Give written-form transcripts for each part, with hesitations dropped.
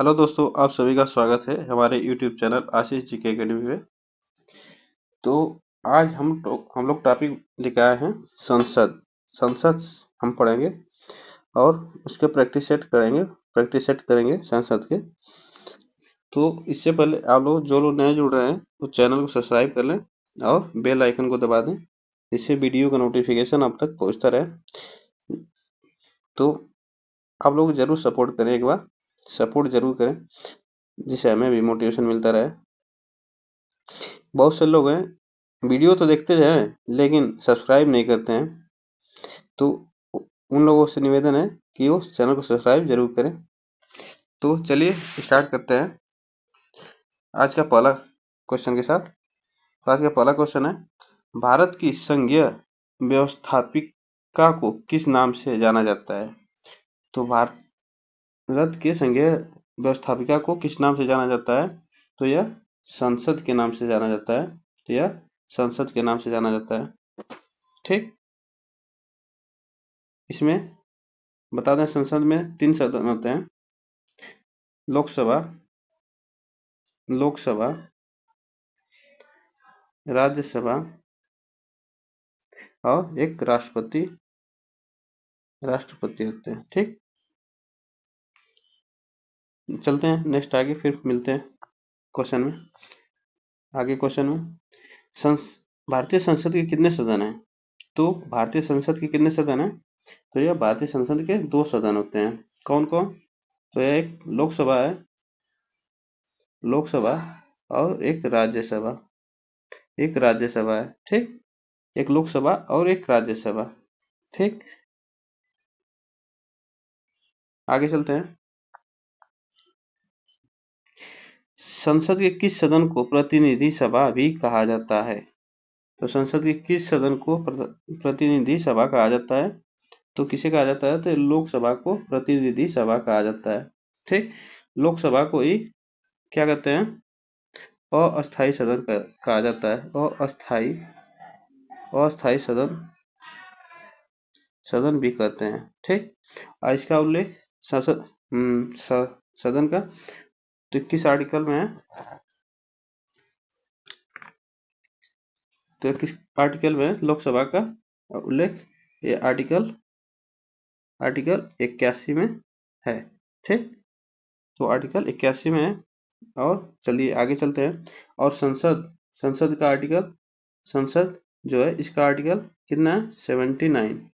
Hello दोस्तों, आप सभी का स्वागत है हमारे यूट्यूब चैनल आशीष जी के एकेडमी में। तो आज हम लोग टॉपिक लेकर आए हैं संसद। संसद हम पढ़ेंगे और उसके प्रैक्टिस सेट करेंगे संसद के। तो इससे पहले आप लोग जो लोग नए जुड़ रहे हैं वो चैनल को सब्सक्राइब कर लें और बेल आइकन को दबा दें, इससे वीडियो का नोटिफिकेशन आप तक पहुंचता रहे। तो आप लोग जरूर सपोर्ट करें, एक बार सपोर्ट जरूर करें जिससे हमें भी मोटिवेशन मिलता रहे। बहुत से लोग हैं वीडियो तो देखते हैं लेकिन सब्सक्राइब नहीं करते हैं, तो उन लोगों से निवेदन है कि वो चैनल को सब्सक्राइब जरूर करें। तो चलिए स्टार्ट करते हैं आज का पहला क्वेश्चन के साथ। तो आज का पहला क्वेश्चन है, भारत की संघीय व्यवस्थापिका को किस नाम से जाना जाता है? तो भारत के संघीय व्यवस्थापिका को किस नाम से जाना जाता है? तो यह संसद के नाम से जाना जाता है। तो यह संसद के नाम से जाना जाता है। ठीक, इसमें बता दें संसद में 3 सदन होते हैं, लोकसभा, राज्यसभा और एक राष्ट्रपति होते हैं। ठीक, चलते हैं नेक्स्ट आगे, फिर मिलते हैं क्वेश्चन में। आगे क्वेश्चन में भारतीय संसद के कितने सदन हैं? तो भारतीय संसद के कितने सदन हैं? तो यह भारतीय संसद के 2 सदन होते हैं। कौन कौन? तो यह एक लोकसभा और एक राज्यसभा है। ठीक, एक लोकसभा और एक राज्यसभा। ठीक, आगे चलते हैं। संसद के किस सदन को प्रतिनिधि सभा भी कहा जाता है? तो संसद के किस सदन को प्रतिनिधि सभा कहा जाता है? तो किसे कहा जाता है? तो लोकसभा को प्रतिनिधि सभा कहा जाता है। ठीक, लोकसभा को ही क्या कहते हैं? अस्थाई सदन कहा जाता है। अस्थाई सदन भी कहते हैं। ठीक, और इसका उल्लेख सदन का तो किस आर्टिकल में है? तो किस आर्टिकल में लोकसभा का उल्लेख? ये आर्टिकल 81 में है। ठीक, तो आर्टिकल 81 में है। और चलिए आगे चलते हैं। और संसद का आर्टिकल, संसद जो है इसका आर्टिकल कितना है? 79।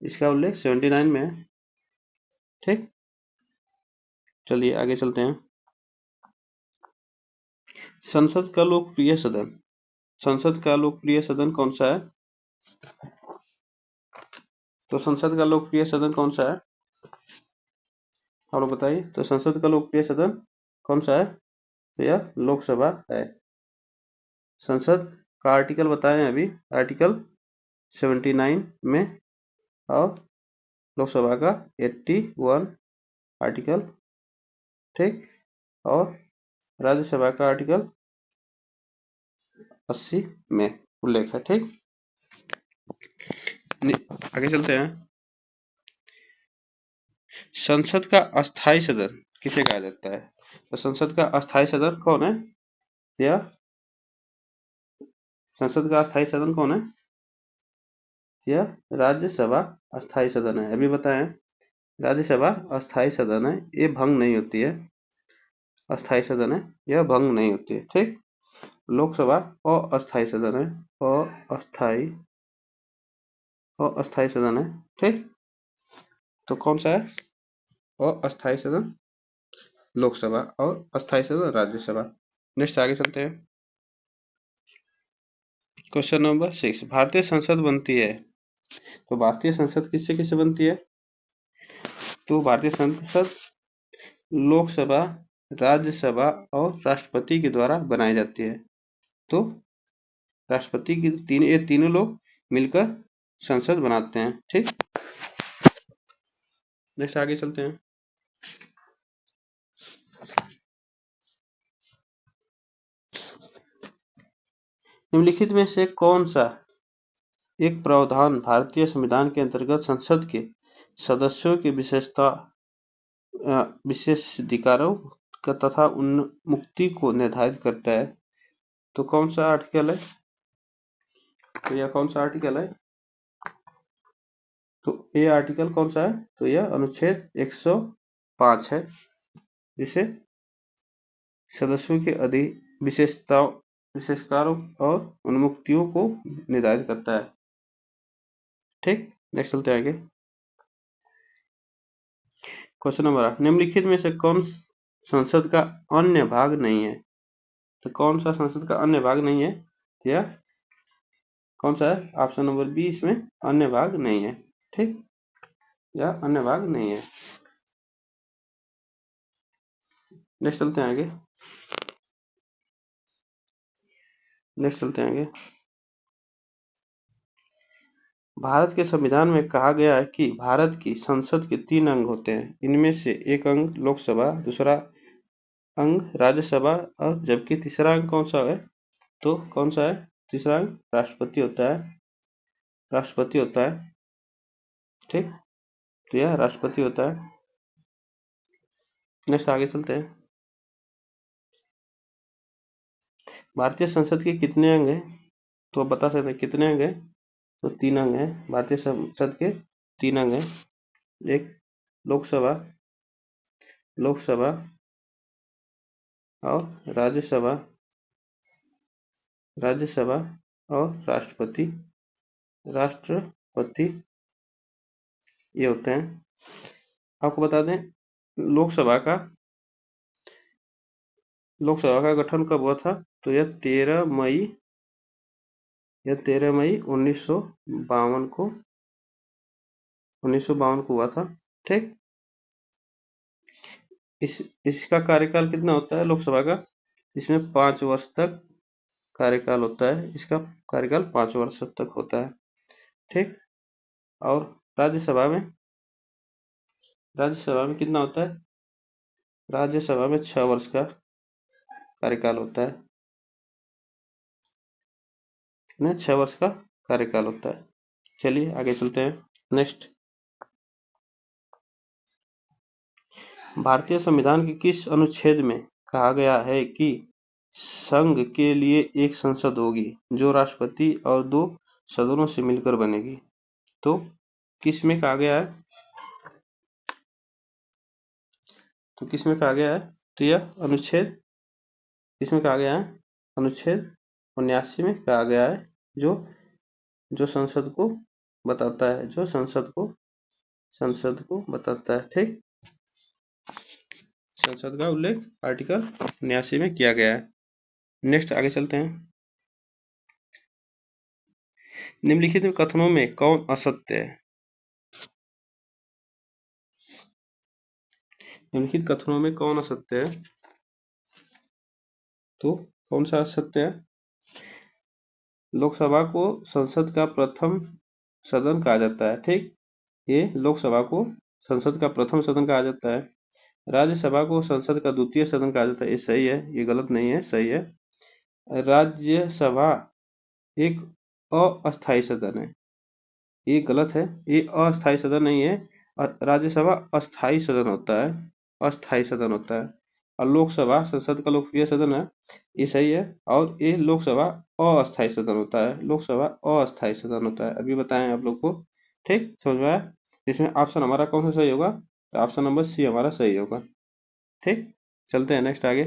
इसका उल्लेख 79 में है। ठीक, चलिए आगे चलते हैं। संसद का लोकप्रिय सदन कौन सा है? तो संसद का लोकप्रिय सदन कौन सा है? आप लोग बताइए। तो संसद का लोकप्रिय सदन कौन सा है? तो यह लोकसभा है। संसद का आर्टिकल बताएं अभी, आर्टिकल 79 में, और लोकसभा का 81 आर्टिकल। ठीक, और राज्यसभा का आर्टिकल 80 में उल्लेख है। ठीक, आगे चलते हैं। संसद का अस्थाई सदन किसे कहा जाता है? तो संसद का अस्थाई सदन कौन है? यह संसद का अस्थाई सदन कौन है? यह राज्यसभा अस्थाई सदन है। अभी बताएं, राज्यसभा अस्थाई सदन है, ये भंग नहीं होती है। अस्थाई सदन है, यह भंग नहीं होती है। ठीक, लोकसभा अस्थाई सदन है, अस्थाई सदन है। ठीक, तो कौन सा है? अस्थाई सदन लोकसभा और अस्थाई सदन राज्यसभा। नेक्स्ट आगे चलते हैं। क्वेश्चन नंबर 6, भारतीय संसद बनती है। तो भारतीय संसद किससे किससे बनती है? तो भारतीय संसद लोकसभा, राज्यसभा और राष्ट्रपति के द्वारा बनाई जाती है। तो राष्ट्रपति की ये तीनों लोग मिलकर संसद बनाते हैं। ठीक, नेक्स्ट आगे चलते हैं। निम्नलिखित में से कौन सा एक प्रावधान भारतीय संविधान के अंतर्गत संसद के सदस्यों की विशेषाधिकारों का तथा उन्मुक्ति को निर्धारित करता है। तो कौन सा आर्टिकल है? तो यह कौन सा आर्टिकल है? तो ये आर्टिकल कौन सा है? तो यह अनुच्छेद 105 है, जिसे सदस्यों के विशेषताओं और उन्मुक्तियों को निर्धारित करता है। ठीक, नेक्स्ट चलते हैं आगे। क्वेश्चन नंबर 8, निम्नलिखित में से कौन संसद का अन्य भाग नहीं है? तो कौन सा संसद का अन्य भाग नहीं है? यह कौन सा है? ऑप्शन नंबर बी इसमें अन्य भाग नहीं है। ठीक, यह अन्य भाग नहीं है। नेक्स्ट चलते हैं आगे। भारत के संविधान में कहा गया है कि भारत की संसद के 3 अंग होते हैं। इनमें से एक अंग लोकसभा, दूसरा अंग राज्यसभा और जबकि तीसरा अंग कौन सा है? तो कौन सा है? तीसरा अंग राष्ट्रपति होता है। ठीक, तो यह राष्ट्रपति होता है। नेक्स्ट आगे चलते हैं। भारतीय संसद के कितने अंग हैं? तो आप बता सकते हैं कितने अंग हैं? तो 3 अंग हैं। भारतीय संसद के 3 अंग हैं। एक लोकसभा और राज्यसभा और राष्ट्रपति ये होते हैं। आपको बता दें लोकसभा का गठन कब हुआ था? तो यह 13 मई 1952 को हुआ था। ठीक, इसका कार्यकाल कितना होता है लोकसभा का? इसमें 5 वर्ष तक कार्यकाल होता है। इसका कार्यकाल 5 वर्ष तक होता है। ठीक, और राज्यसभा में कितना होता है? राज्यसभा में 6 वर्ष का कार्यकाल होता है। 6 वर्ष का कार्यकाल होता है। चलिए आगे चलते हैं। नेक्स्ट, भारतीय संविधान के किस अनुच्छेद में कहा गया है कि संघ के लिए एक संसद होगी जो राष्ट्रपति और 2 सदनों से मिलकर बनेगी? तो किस में कहा गया है? तो यह अनुच्छेद किसमें कहा गया है? अनुच्छेद 79 में कहा गया है, जो संसद को बताता है, ठीक, संसद का उल्लेख आर्टिकल 79 में किया गया है। नेक्स्ट आगे चलते हैं। निम्नलिखित कथनों में कौन असत्य है? निम्नलिखित कथनों में कौन असत्य है? तो कौन सा असत्य है? लोकसभा को संसद का प्रथम सदन कहा जाता है। ठीक, ये लोकसभा को संसद का प्रथम सदन कहा जाता है। राज्यसभा को संसद का द्वितीय सदन कहा जाता है। ये सही है, ये गलत नहीं है, सही है। राज्यसभा एक अस्थायी सदन है। ये गलत है, ये अस्थायी सदन नहीं है। राज्यसभा अस्थायी सदन होता है। और लोकसभा संसद का लोकप्रिय सदन है, ये सही है। और ये लोकसभा अस्थायी सदन होता है। अभी बताएं आप लोग को। ठीक, समझ में आया? इसमें ऑप्शन हमारा कौन सा सही होगा? तो ऑप्शन नंबर सी हमारा सही होगा। ठीक, चलते हैं नेक्स्ट आगे।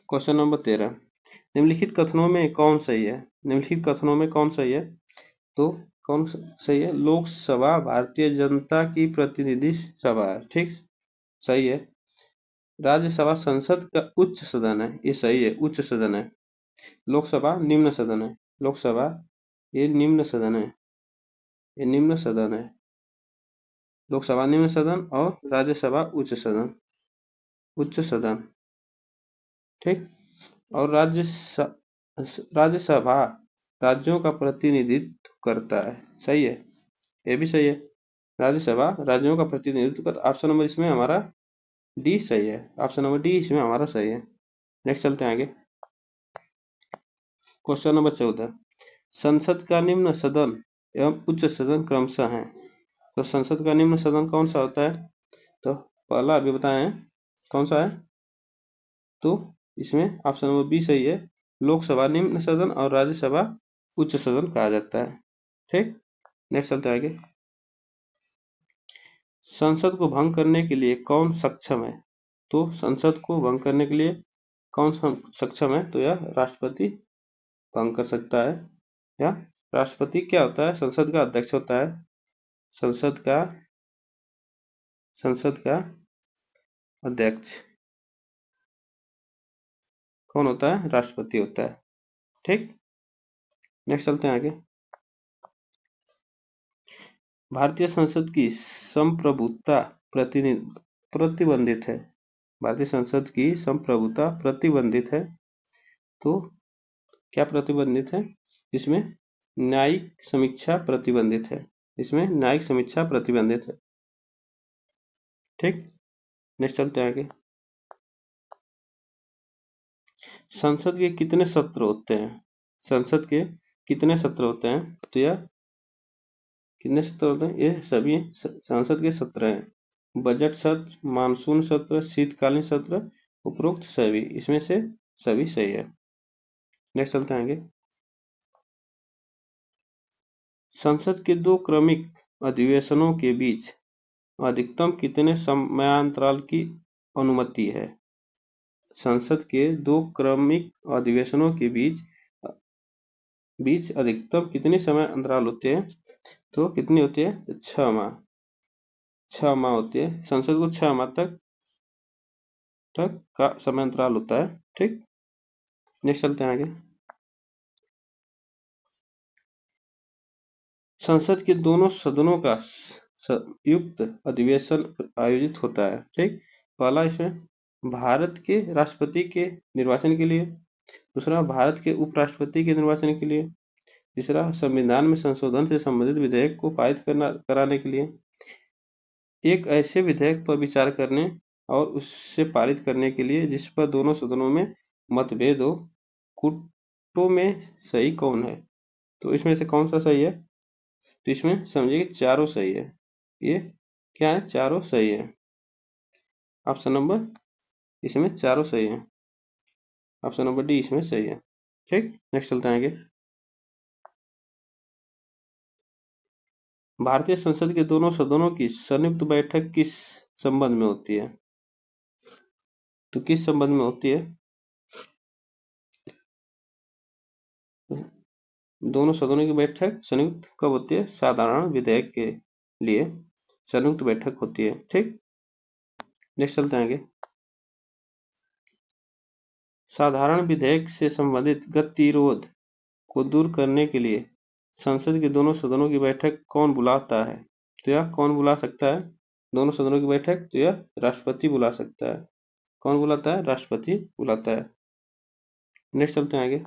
क्वेश्चन नंबर 13, निम्नलिखित कथनों में कौन सही है? तो कौन सही है? लोकसभा भारतीय जनता की प्रतिनिधि सभा है। ठीक, सही है। राज्यसभा संसद का उच्च सदन है। ये सही है, उच्च सदन है। लोकसभा निम्न सदन है। ये निम्न सदन है। लोकसभा निम्न सदन और राज्यसभा उच्च सदन। ठीक, और राज्यसभा राज्यों का प्रतिनिधित्व करता है। सही है, ये भी सही है। राज्यसभा राज्यों का प्रतिनिधित्व करता। ऑप्शन नंबर इसमें हमारा डी सही है। ऑप्शन नंबर डी इसमें हमारा सही है। नेक्स्ट चलते हैं आगे। क्वेश्चन नंबर 14, संसद का निम्न सदन एवं उच्च सदन क्रमशः है। तो संसद का निम्न सदन कौन सा होता है? तो पहला अभी बताएं कौन सा है, तो इसमें ऑप्शन नंबर बी सही है। लोकसभा निम्न सदन और राज्यसभा उच्च सदन कहा जाता है। ठीक, नेक्स्ट चलते हैं आगे। संसद को भंग करने के लिए कौन सक्षम है? तो संसद को भंग करने के लिए कौन सक्षम है? तो यह राष्ट्रपति भंग कर सकता है। या राष्ट्रपति क्या होता है? संसद का अध्यक्ष होता है। संसद का अध्यक्ष कौन होता है? राष्ट्रपति होता है। ठीक, नेक्स्ट चलते हैं आगे। भारतीय संसद की संप्रभुता प्रतिबंधित है। भारतीय संसद की संप्रभुता प्रतिबंधित है। तो क्या प्रतिबंधित है? इसमें न्यायिक समीक्षा प्रतिबंधित है। इसमें न्यायिक समीक्षा प्रतिबंधित है। ठीक, नेक्स्ट चलते हैं आगे। संसद के कितने सत्र होते हैं? संसद के कितने सत्र होते हैं? तो यह कितने सत्र होते हैं? ये सभी संसद के सत्र हैं। बजट सत्र, मानसून सत्र, शीतकालीन सत्र, उपरोक्त सभी, इसमें से सभी सही है। नेक्स्ट चलते हैं आगे। संसद के दो क्रमिक अधिवेशनों के बीच अधिकतम कितने समयांतराल की अनुमति है? संसद के दो क्रमिक अधिवेशनों के बीच अधिकतम कितने समय अंतराल होते हैं? तो कितनी होती है? 6 माह। 6 माह होती है। संसद को 6 माह तक का समय अंतराल होता है। ठीक, नेक्स्ट चलते हैं आगे। संसद के दोनों सदनों का संयुक्त अधिवेशन आयोजित होता है। ठीक, पहला इसमें भारत के राष्ट्रपति के निर्वाचन के लिए, दूसरा भारत के उपराष्ट्रपति के निर्वाचन के लिए, तीसरा संविधान में संशोधन से संबंधित विधेयक को पारित कराने के लिए, एक ऐसे विधेयक पर विचार करने और उससे पारित करने के लिए जिस पर दोनों सदनों में मतभेद हो। कूटों में सही कौन है? तो इसमें से कौन सा सही है? तो इसमें समझिए चारों सही है। ये क्या है? चारों सही है। ऑप्शन नंबर इसमें चारों सही है। ऑप्शन नंबर डी इसमें सही है। ठीक, नेक्स्ट चलते हैं आगे। भारतीय संसद के दोनों सदनों की संयुक्त बैठक किस संबंध में होती है? तो किस संबंध में होती है? दोनों सदनों की बैठक संयुक्त कब होती है? साधारण विधेयक के लिए संयुक्त बैठक होती है। ठीक, नेक्स्ट चलते हैं आगे। साधारण विधेयक से संबंधित गतिरोध को दूर करने के लिए संसद के दोनों सदनों की बैठक कौन बुलाता है? तो यह कौन बुला सकता है दोनों सदनों की बैठक? तो यह राष्ट्रपति बुला सकता है। कौन बुलाता है? राष्ट्रपति बुलाता है। नेक्स्ट चलते हैं आगे।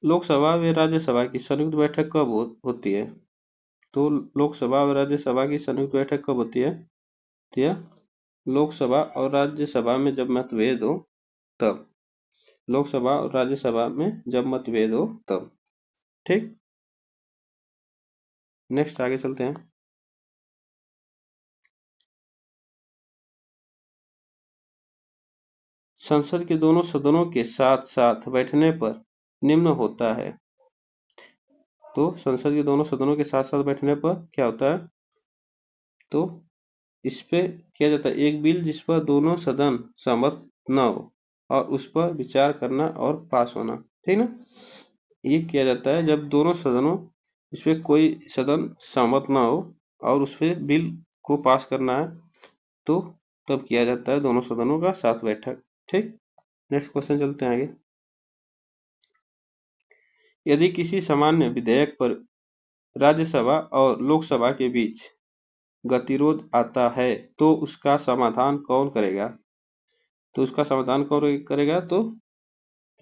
लोकसभा व राज्यसभा की संयुक्त बैठक कब होती है? तो लोकसभा और राज्यसभा की संयुक्त बैठक कब होती है? तो यह लोकसभा और राज्यसभा में जब मतभेद हो तब। लोकसभा और राज्यसभा में जब मतभेद हो तब। ठीक, नेक्स्ट आगे चलते हैं। संसद के दोनों सदनों के साथ साथ बैठने पर निम्न होता है। तो संसद के दोनों सदनों के साथ साथ बैठने पर क्या होता है? तो इस पे किया जाता है एक बिल जिस पर दोनों सदन सहमत न हो और उस पर विचार करना और पास होना। ठीक ना, ये किया जाता है जब दोनों सदनों इस पे कोई सदन सहमत ना हो और उस पे बिल को पास करना है, तो तब किया जाता है दोनों सदनों का साथ बैठक। ठीक, नेक्स्ट क्वेश्चन चलते हैं आगे। यदि किसी सामान्य विधेयक पर राज्यसभा और लोकसभा के बीच गतिरोध आता है तो उसका समाधान कौन करेगा? तो उसका समाधान कौन करेगा? तो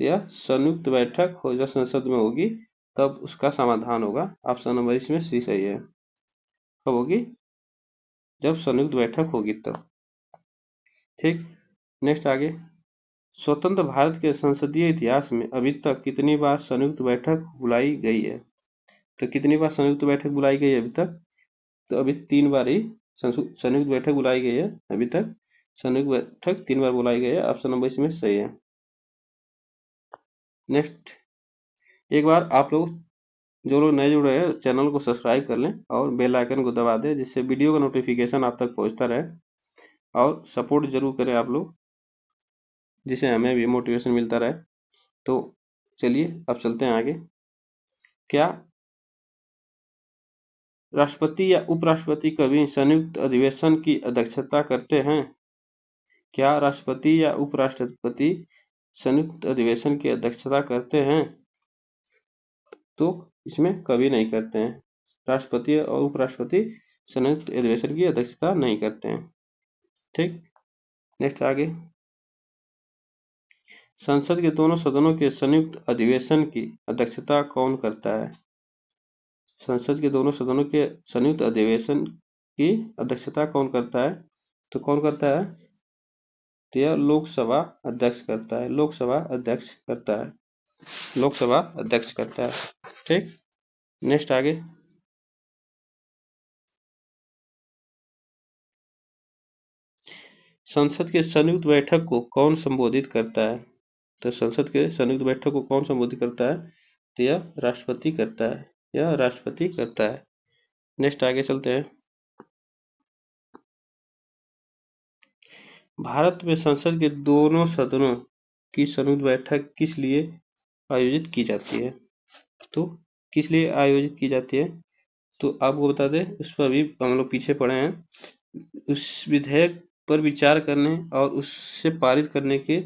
यह संयुक्त बैठक हो जब संसद में होगी तब उसका समाधान होगा। ऑप्शन नंबर इसमें सी सही है। कब होगी? जब संयुक्त बैठक होगी तब। ठीक, नेक्स्ट आगे। स्वतंत्र भारत के संसदीय इतिहास में अभी तक कितनी बार संयुक्त बैठक बुलाई गई है? तो कितनी बार संयुक्त बैठक बुलाई गई है अभी तक? तो अभी 3 बार ही संयुक्त बैठक बुलाई गई है। अभी तक संयुक्त बैठक 3 बार बुलाई गई है। ऑप्शन नंबर इसमें सही है। नेक्स्ट, एक बार आप लोग जो लोग नए जुड़े हैं चैनल को सब्सक्राइब कर लें और बेल आइकन को दबा दें, जिससे वीडियो का नोटिफिकेशन आप तक पहुंचता रहे। और सपोर्ट जरूर करें आप लोग, जिससे हमें भी मोटिवेशन मिलता रहे। तो चलिए अब चलते हैं आगे। क्या राष्ट्रपति या उपराष्ट्रपति कभी संयुक्त अधिवेशन की अध्यक्षता करते हैं? क्या राष्ट्रपति या उपराष्ट्रपति संयुक्त अधिवेशन की अध्यक्षता करते हैं? तो इसमें कभी नहीं करते हैं। राष्ट्रपति और उपराष्ट्रपति संयुक्त अधिवेशन की अध्यक्षता नहीं करते हैं। ठीक, नेक्स्ट आगे। संसद के दोनों सदनों के संयुक्त अधिवेशन की अध्यक्षता कौन करता है? संसद के दोनों सदनों के संयुक्त अधिवेशन की अध्यक्षता कौन करता है? तो कौन करता है? तो यह लोकसभा अध्यक्ष करता है। लोकसभा अध्यक्ष करता है। लोकसभा अध्यक्ष करता है। ठीक, नेक्स्ट आगे। संसद के संयुक्त बैठक को कौन संबोधित करता है? तो संसद के संयुक्त बैठक को कौन संबोधित करता है? तो यह राष्ट्रपति करता है। यह राष्ट्रपति करता है। नेक्स्ट आगे चलते हैं। भारत में संसद के दोनों सदनों की संयुक्त बैठक किस लिए आयोजित की जाती है? तो किस लिए आयोजित की जाती है? तो आपको बता दें, उस पर भी हम लोग पीछे पड़े हैं। उस विधेयक पर विचार करने और उससे पारित करने के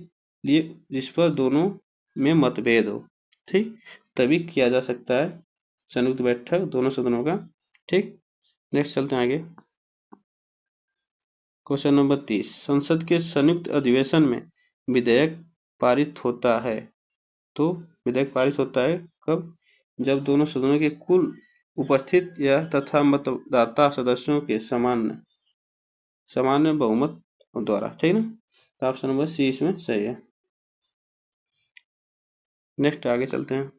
लिए जिस पर दोनों में मतभेद हो, ठीक, तभी किया जा सकता है संयुक्त बैठक दोनों सदनों का। ठीक, नेक्स्ट चलते हैं आगे। क्वेश्चन नंबर 30, संसद के संयुक्त अधिवेशन में विधेयक पारित होता है। तो विधेयक पारित होता है कब? जब दोनों सदनों के कुल उपस्थित या तथा मतदाता सदस्यों के सामान्य बहुमत द्वारा। ठीक ना, तो ऑप्शन नंबर सी इसमें सही है। नेक्स्ट आगे चलते हैं।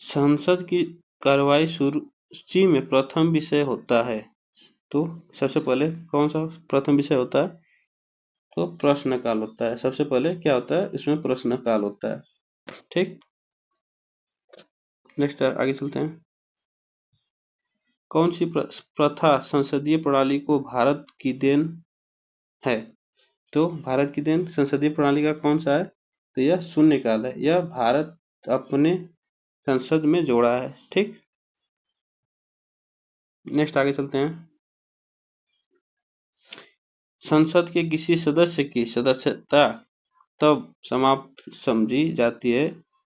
संसद की कार्यवाही सूची में प्रथम विषय होता है। तो सबसे पहले कौन सा प्रथम विषय होता है? तो प्रश्नकाल होता है। सबसे पहले क्या होता है? इसमें प्रश्नकाल होता है। ठीक, नेक्स्ट आगे चलते हैं। कौन सी प्रथा संसदीय प्रणाली को भारत की देन है? तो भारत की देन संसदीय प्रणाली का कौन सा है? तो यह शून्यकाल है। यह भारत अपने संसद में जोड़ा है। ठीक, नेक्स्ट आगे चलते हैं। संसद के किसी सदस्य की सदस्यता तब समाप्त समझी जाती है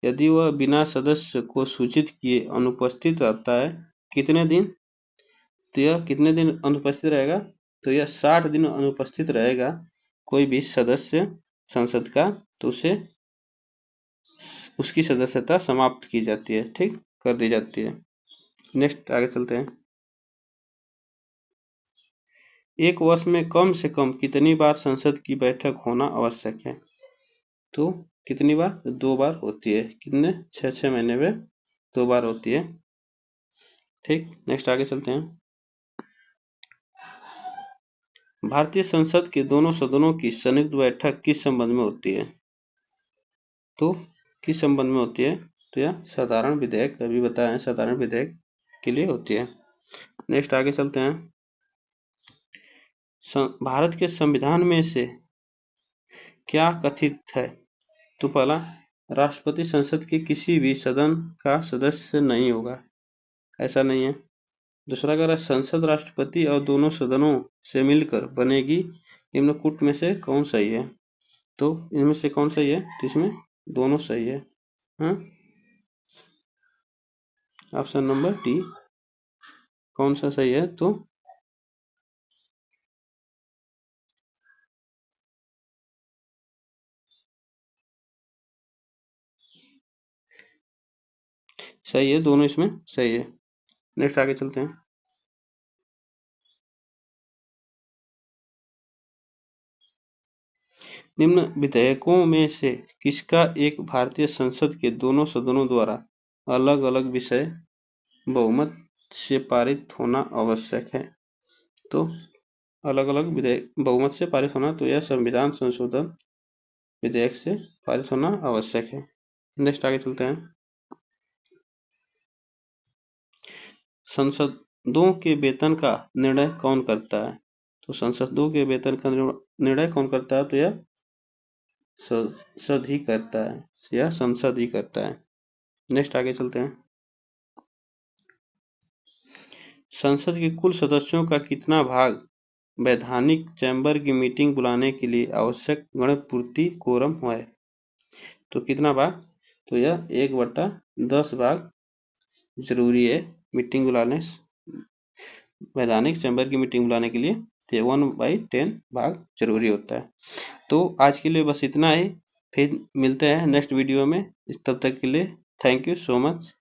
यदि वह बिना सदस्य को सूचित किए अनुपस्थित रहता है। कितने दिन? तो यह कितने दिन अनुपस्थित रहेगा? तो यह 60 दिन अनुपस्थित रहेगा कोई भी सदस्य संसद का, तो उसे उसकी सदस्यता समाप्त की जाती है। ठीक, कर दी जाती है। नेक्स्ट आगे चलते हैं। एक वर्ष में कम से कम कितनी बार संसद की बैठक होना आवश्यक है? तो कितनी बार? 2 बार होती है। कितने? 6 महीने में 2 बार होती है। ठीक, नेक्स्ट आगे चलते हैं। भारतीय संसद के दोनों सदनों की संयुक्त बैठक किस संबंध में होती है? तो किस संबंध में होती है? तो यह साधारण विधेयक, अभी बताया है, साधारण विधेयक के लिए होती है। नेक्स्ट आगे चलते हैं। भारत के संविधान में से क्या कथित है? तो पहला, राष्ट्रपति संसद के किसी भी सदन का सदस्य नहीं होगा, ऐसा नहीं है। दूसरा, अगर संसद राष्ट्रपति और दोनों सदनों से मिलकर बनेगी, निम्नलिखित में से कौन सही है? तो इनमें से कौन सही है? तो इसमें दोनों सही है। हाँ, ऑप्शन नंबर डी कौन सा सही है? तो सही है, दोनों इसमें सही है। नेक्स्ट आगे चलते हैं। निम्न विधेयकों में से किसका एक भारतीय संसद के दोनों सदनों द्वारा अलग अलग विषय बहुमत से पारित होना आवश्यक है। तो अलग अलग विधेयक बहुमत से पारित होना, तो यह संविधान संशोधन विधेयक से पारित होना आवश्यक है। नेक्स्ट आगे चलते हैं। संसदों के वेतन का निर्णय कौन करता है? तो संसदों के वेतन का निर्णय कौन करता है? तो यह संसद ही करता है, यह संसद ही करता है। नेक्स्ट आगे चलते हैं। संसद के कुल सदस्यों का कितना भाग वैधानिक चैम्बर की मीटिंग बुलाने के लिए आवश्यक गणपूर्ति कोरम है? तो कितना भाग? तो यह 1/10 भाग जरूरी है मीटिंग बुलाने, वैधानिक चैम्बर की मीटिंग बुलाने के लिए 1/10 भाग जरूरी होता है। तो आज के लिए बस इतना ही, फिर मिलते हैं नेक्स्ट वीडियो में। तब तक के लिए थैंक यू सो मच।